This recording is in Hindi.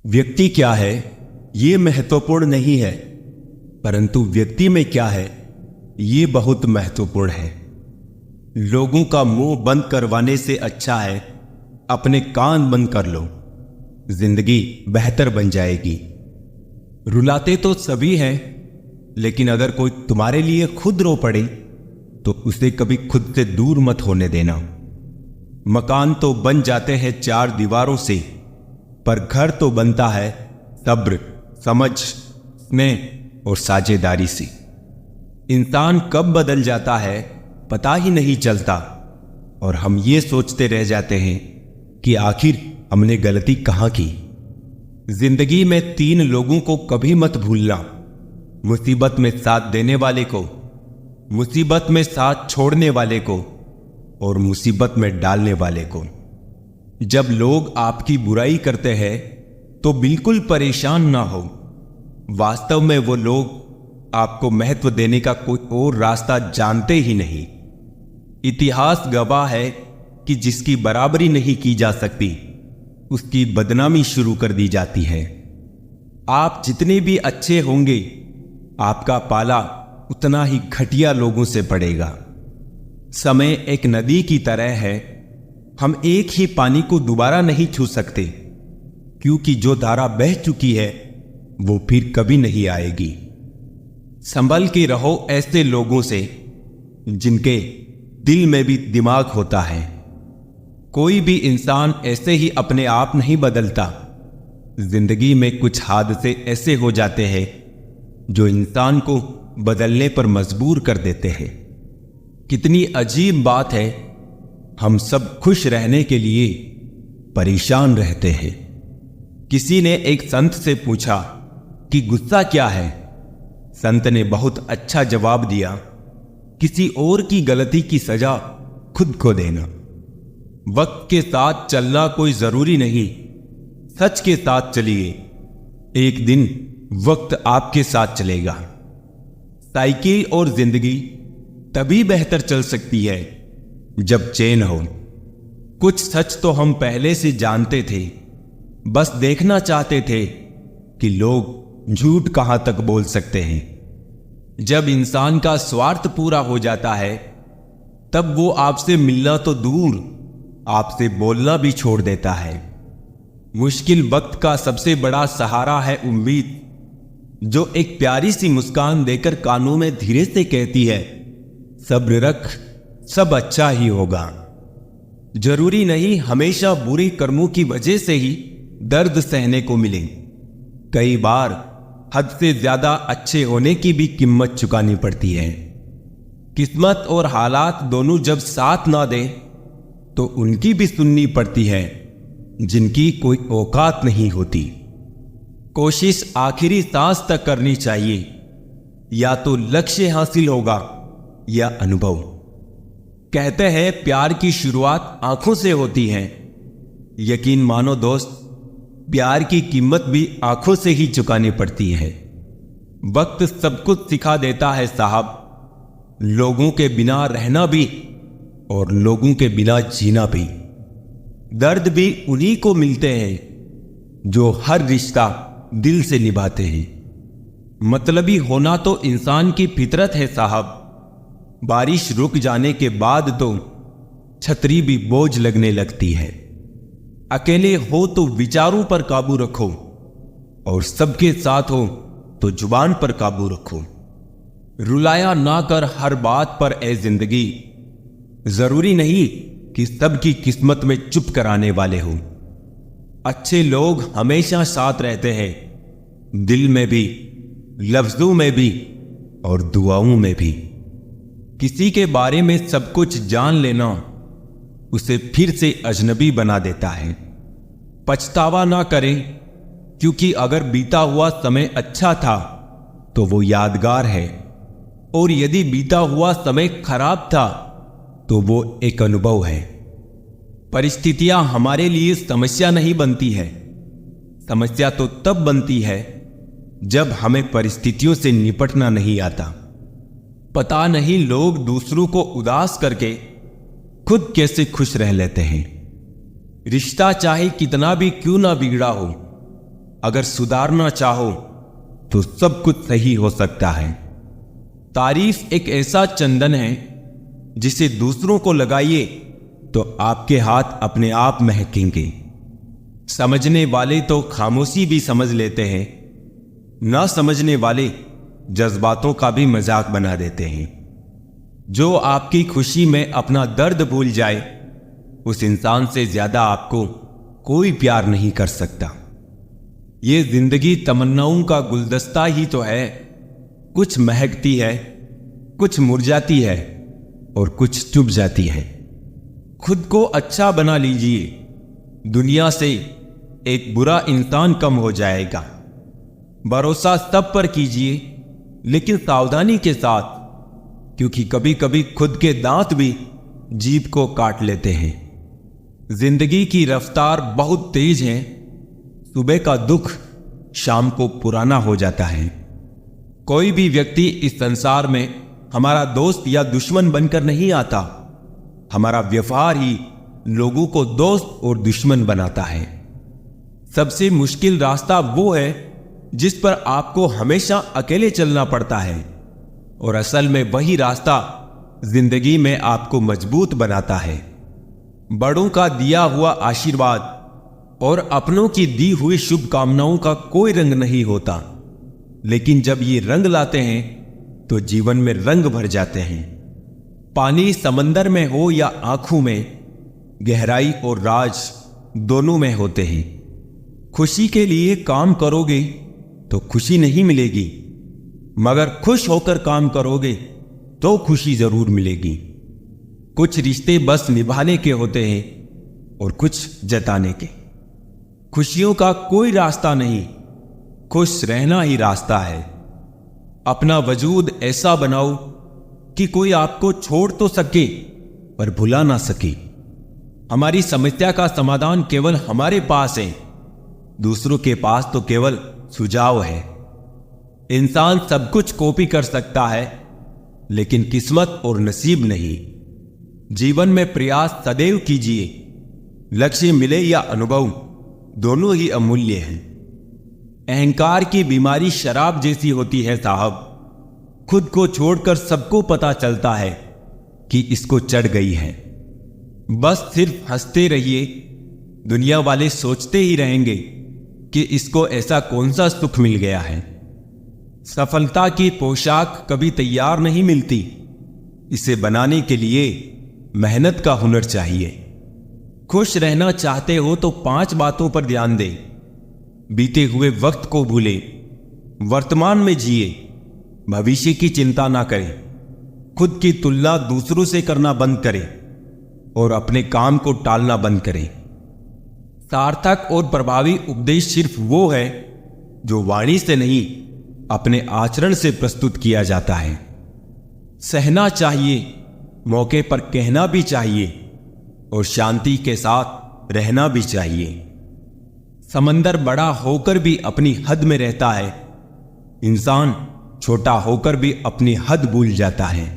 व्यक्ति क्या है ये महत्वपूर्ण नहीं है, परंतु व्यक्ति में क्या है ये बहुत महत्वपूर्ण है। लोगों का मुंह बंद करवाने से अच्छा है अपने कान बंद कर लो, जिंदगी बेहतर बन जाएगी। रुलाते तो सभी हैं, लेकिन अगर कोई तुम्हारे लिए खुद रो पड़े तो उसे कभी खुद से दूर मत होने देना। मकान तो बन जाते हैं चार दीवारों से, पर घर तो बनता है सब्र, समझ, स्नेह और साझेदारी से। इंसान कब बदल जाता है पता ही नहीं चलता, और हम ये सोचते रह जाते हैं कि आखिर हमने गलती कहां की। जिंदगी में तीन लोगों को कभी मत भूलना: मुसीबत में साथ देने वाले को, मुसीबत में साथ छोड़ने वाले को, और मुसीबत में डालने वाले को। जब लोग आपकी बुराई करते हैं तो बिल्कुल परेशान ना हो। वास्तव में वो लोग आपको महत्व देने का कोई और रास्ता जानते ही नहीं। इतिहास गवाह है कि जिसकी बराबरी नहीं की जा सकती उसकी बदनामी शुरू कर दी जाती है। आप जितने भी अच्छे होंगे, आपका पाला उतना ही घटिया लोगों से पड़ेगा। समय एक नदी की तरह है, हम एक ही पानी को दोबारा नहीं छू सकते, क्योंकि जो धारा बह चुकी है वो फिर कभी नहीं आएगी। संभल के रहो ऐसे लोगों से जिनके दिल में भी दिमाग होता है। कोई भी इंसान ऐसे ही अपने आप नहीं बदलता। जिंदगी में कुछ हादसे ऐसे हो जाते हैं जो इंसान को बदलने पर मजबूर कर देते हैं। कितनी अजीब बात है, हम सब खुश रहने के लिए परेशान रहते हैं। किसी ने एक संत से पूछा कि गुस्सा क्या है। संत ने बहुत अच्छा जवाब दिया: किसी और की गलती की सजा खुद को देना। वक्त के साथ चलना कोई जरूरी नहीं, सच के साथ चलिए, एक दिन वक्त आपके साथ चलेगा। साइकिल और जिंदगी तभी बेहतर चल सकती है जब चैन हो। कुछ सच तो हम पहले से जानते थे, बस देखना चाहते थे कि लोग झूठ कहां तक बोल सकते हैं। जब इंसान का स्वार्थ पूरा हो जाता है तब वो आपसे मिलना तो दूर, आपसे बोलना भी छोड़ देता है। मुश्किल वक्त का सबसे बड़ा सहारा है उम्मीद, जो एक प्यारी सी मुस्कान देकर कानों में धीरे से कहती है, सब्र रख, सब अच्छा ही होगा। जरूरी नहीं हमेशा बुरे कर्मों की वजह से ही दर्द सहने को मिले। कई बार हद से ज्यादा अच्छे होने की भी कीमत चुकानी पड़ती है। किस्मत और हालात दोनों जब साथ ना दें तो उनकी भी सुननी पड़ती है जिनकी कोई औकात नहीं होती। कोशिश आखिरी सांस तक करनी चाहिए, या तो लक्ष्य हासिल होगा या अनुभव। कहते हैं प्यार की शुरुआत आंखों से होती है। यकीन मानो दोस्त, प्यार की कीमत भी आंखों से ही चुकानी पड़ती है। वक्त सब कुछ सिखा देता है साहब, लोगों के बिना रहना भी और लोगों के बिना जीना भी। दर्द भी उन्हीं को मिलते हैं जो हर रिश्ता दिल से निभाते हैं। मतलबी होना तो इंसान की फितरत है साहब। बारिश रुक जाने के बाद तो छतरी भी बोझ लगने लगती है। अकेले हो तो विचारों पर काबू रखो, और सबके साथ हो तो जुबान पर काबू रखो। रुलाया ना कर हर बात पर ए जिंदगी, जरूरी नहीं कि सबकी किस्मत में चुप कराने वाले हो। अच्छे लोग हमेशा साथ रहते हैं, दिल में भी, लफ्जों में भी और दुआओं में भी। किसी के बारे में सब कुछ जान लेना उसे फिर से अजनबी बना देता है। पछतावा ना करें, क्योंकि अगर बीता हुआ समय अच्छा था तो वो यादगार है, और यदि बीता हुआ समय खराब था तो वो एक अनुभव है। परिस्थितियां हमारे लिए समस्या नहीं बनती है। समस्या तो तब बनती है जब हमें परिस्थितियों से निपटना नहीं आता। पता नहीं लोग दूसरों को उदास करके खुद कैसे खुश रह लेते हैं। रिश्ता चाहे कितना भी क्यों ना बिगड़ा हो, अगर सुधारना चाहो तो सब कुछ सही हो सकता है। तारीफ एक ऐसा चंदन है जिसे दूसरों को लगाइए तो आपके हाथ अपने आप महकेंगे। समझने वाले तो खामोशी भी समझ लेते हैं, ना समझने वाले जज्बातों का भी मजाक बना देते हैं। जो आपकी खुशी में अपना दर्द भूल जाए, उस इंसान से ज्यादा आपको कोई प्यार नहीं कर सकता। ये जिंदगी तमन्नाओं का गुलदस्ता ही तो है। कुछ महकती है, कुछ मुरझाती है और कुछ चुभ जाती है। खुद को अच्छा बना लीजिए, दुनिया से एक बुरा इंसान कम हो जाएगा। भरोसा सब पर कीजिए, लेकिन सावधानी के साथ, क्योंकि कभी कभी खुद के दांत भी जीभ को काट लेते हैं। जिंदगी की रफ्तार बहुत तेज है। सुबह का दुख शाम को पुराना हो जाता है। कोई भी व्यक्ति इस संसार में हमारा दोस्त या दुश्मन बनकर नहीं आता। हमारा व्यवहार ही लोगों को दोस्त और दुश्मन बनाता है। सबसे मुश्किल रास्ता वो है जिस पर आपको हमेशा अकेले चलना पड़ता है, और असल में वही रास्ता जिंदगी में आपको मजबूत बनाता है। बड़ों का दिया हुआ आशीर्वाद और अपनों की दी हुई शुभकामनाओं का कोई रंग नहीं होता, लेकिन जब ये रंग लाते हैं तो जीवन में रंग भर जाते हैं। पानी समंदर में हो या आंखों में, गहराई और राज दोनों में होते हैं। खुशी के लिए काम करोगे तो खुशी नहीं मिलेगी, मगर खुश होकर काम करोगे तो खुशी जरूर मिलेगी। कुछ रिश्ते बस निभाने के होते हैं और कुछ जताने के। खुशियों का कोई रास्ता नहीं, खुश रहना ही रास्ता है। अपना वजूद ऐसा बनाओ कि कोई आपको छोड़ तो सके पर भुला ना सके। हमारी समस्या का समाधान केवल हमारे पास है, दूसरों के पास तो केवल सुझाव है। इंसान सब कुछ कॉपी कर सकता है, लेकिन किस्मत और नसीब नहीं। जीवन में प्रयास सदैव कीजिए। लक्ष्य मिले या अनुभव, दोनों ही अमूल्य हैं। अहंकार की बीमारी शराब जैसी होती है साहब। खुद को छोड़कर सबको पता चलता है कि इसको चढ़ गई है। बस सिर्फ हंसते रहिए, दुनिया वाले सोचते ही रहेंगे कि इसको ऐसा कौन सा सुख मिल गया है। सफलता की पोशाक कभी तैयार नहीं मिलती, इसे बनाने के लिए मेहनत का हुनर चाहिए। खुश रहना चाहते हो तो 5 बातों पर ध्यान दें। बीते हुए वक्त को भूले, वर्तमान में जिए, भविष्य की चिंता ना करें, खुद की तुलना दूसरों से करना बंद करें और अपने काम को टालना बंद करें। सार्थक और प्रभावी उपदेश सिर्फ वो है जो वाणी से नहीं, अपने आचरण से प्रस्तुत किया जाता है। सहना चाहिए, मौके पर कहना भी चाहिए और शांति के साथ रहना भी चाहिए। समंदर बड़ा होकर भी अपनी हद में रहता है, इंसान छोटा होकर भी अपनी हद भूल जाता है।